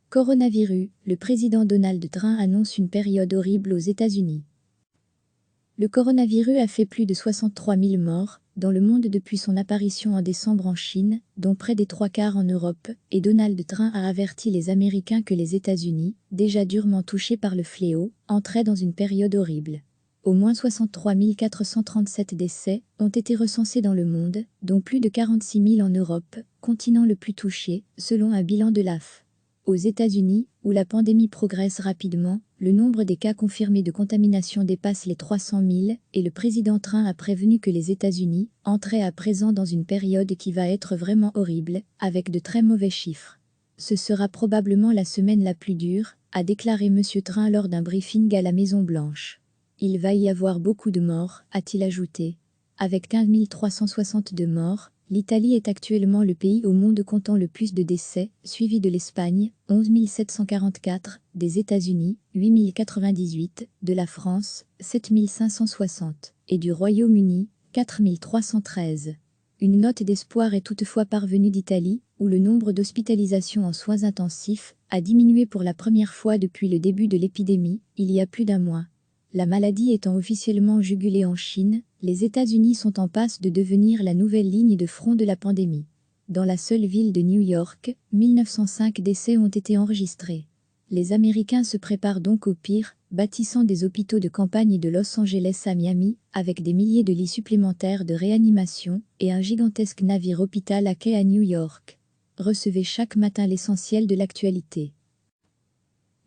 Coronavirus, le président Donald Trump annonce une période horrible aux États-Unis. Le coronavirus a fait plus de 63 000 morts dans le monde depuis son apparition en décembre en Chine, dont près des 3/4 en Europe, et Donald Trump a averti les Américains que les États-Unis, déjà durement touchés par le fléau, entraient dans une période horrible. Au moins 63 437 décès ont été recensés dans le monde, dont plus de 46 000 en Europe, continent le plus touché, selon un bilan de l'AF. Aux États-Unis, où la pandémie progresse rapidement, le nombre des cas confirmés de contamination dépasse les 300 000 et le président Trump a prévenu que les États-Unis entraient à présent dans une période qui va être vraiment horrible, avec de très mauvais chiffres. Ce sera probablement la semaine la plus dure, a déclaré M. Trump lors d'un briefing à la Maison-Blanche. Il va y avoir beaucoup de morts, a-t-il ajouté. Avec 15 362 morts, l'Italie est actuellement le pays au monde comptant le plus de décès, suivi de l'Espagne, 11 744, des États-Unis, 8 098, de la France, 7 560, et du Royaume-Uni, 4 313. Une note d'espoir est toutefois parvenue d'Italie, où le nombre d'hospitalisations en soins intensifs a diminué pour la première fois depuis le début de l'épidémie, il y a plus d'un mois. La maladie étant officiellement jugulée en Chine, les États-Unis sont en passe de devenir la nouvelle ligne de front de la pandémie. Dans la seule ville de New York, 1905 décès ont été enregistrés. Les Américains se préparent donc au pire, bâtissant des hôpitaux de campagne de Los Angeles à Miami, avec des milliers de lits supplémentaires de réanimation et un gigantesque navire hôpital à quai à New York. Recevez chaque matin l'essentiel de l'actualité.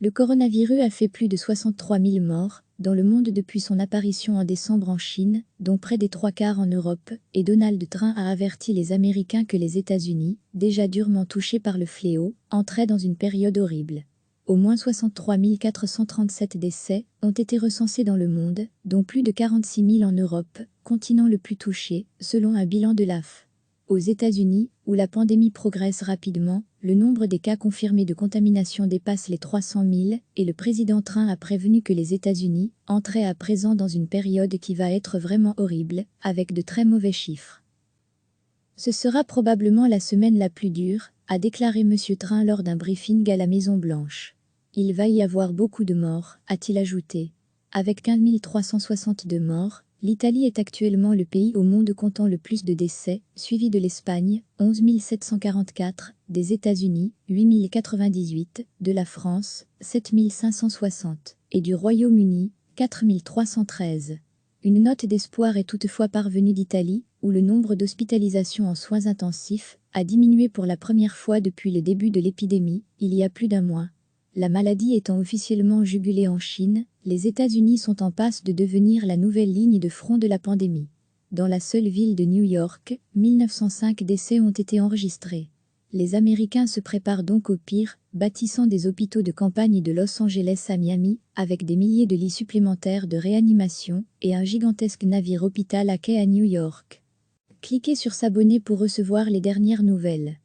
Le coronavirus a fait plus de 63 000 morts dans le monde depuis son apparition en décembre en Chine, dont près des 3/4 en Europe, et Donald Trump a averti les Américains que les États-Unis, déjà durement touchés par le fléau, entraient dans une période horrible. Au moins 63 437 décès ont été recensés dans le monde, dont plus de 46 000 en Europe, continent le plus touché, selon un bilan de l'AF. Aux États-Unis, où la pandémie progresse rapidement, le nombre des cas confirmés de contamination dépasse les 300 000 et le président Trump a prévenu que les États-Unis entraient à présent dans une période qui va être vraiment horrible, avec de très mauvais chiffres. Ce sera probablement la semaine la plus dure, a déclaré M. Trump lors d'un briefing à la Maison-Blanche. Il va y avoir beaucoup de morts, a-t-il ajouté. Avec 15 362 morts, l'Italie est actuellement le pays au monde comptant le plus de décès, suivi de l'Espagne, 11 744, des États-Unis, 8 098, de la France, 7 560, et du Royaume-Uni, 4 313. Une note d'espoir est toutefois parvenue d'Italie, où le nombre d'hospitalisations en soins intensifs a diminué pour la première fois depuis le début de l'épidémie, il y a plus d'un mois. La maladie étant officiellement jugulée en Chine, les États-Unis sont en passe de devenir la nouvelle ligne de front de la pandémie. Dans la seule ville de New York, 1905 décès ont été enregistrés. Les Américains se préparent donc au pire, bâtissant des hôpitaux de campagne de Los Angeles à Miami, avec des milliers de lits supplémentaires de réanimation et un gigantesque navire hôpital à quai à New York. Cliquez sur s'abonner pour recevoir les dernières nouvelles.